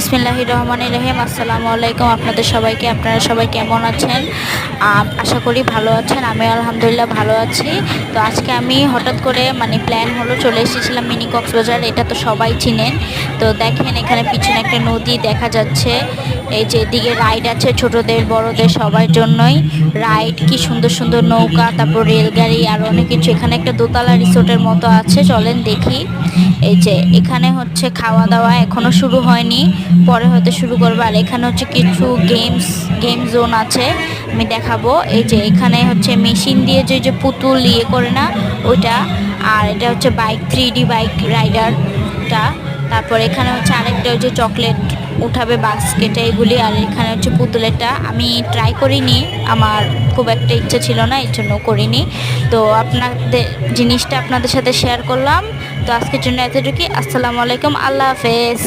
বিসমিল্লাহির রহমানির রহিম। আসসালামু আলাইকুম আপনাদের সবাইকে। আপনারা সবাই কেমন আছেন? আশা করি ভালো আছেন। আমি আলহামদুলিল্লাহ ভালো আছি। তো আজকে আমি হঠাৎ করে প্ল্যান হলো, চলে এসেছিলাম মিনি কক্সবাজার। এটা তো সবাই চিনেন। তো দেখেন এখানে পিছনে একটা নদী দেখা যাচ্ছে। এই যে এদিকে রাইড আছে ছোটদের বড়দের সবার জন্যই রাইড। কি সুন্দর সুন্দর নৌকা, তারপর রেলগাড়ি আর অনেক কিছু। এখানে একটা দোতলা রিসোর্টের মতো আছে, চলেন দেখি। এই যে এখানে হচ্ছে খাওয়া দাওয়া এখনো শুরু হয়নি, পরে হয়তো শুরু করবো। আর এখানে হচ্ছে কিছু গেম জোন আছে, আমি দেখাবো। এই যে এখানে হচ্ছে মেশিন দিয়ে যে যে পুতুল করে না ওইটা। আর এটা হচ্ছে বাইক, 3D বাইক রাইডারটা। তারপর এখানে হচ্ছে আরেকটা ওই যে চকলেট উঠাবে বাস্কেটে এগুলি। আর এখানে হচ্ছে পুতুলেরটা আমি ট্রাই করিনি, আমার খুব একটা ইচ্ছা ছিল না, এর জন্য করিনি। তো আপনাদের জিনিসটা আপনাদের সাথে শেয়ার করলাম। তো আজকের জন্য এতটুকুই। আসসালামু আলাইকুম, আল্লাহ হাফেজ।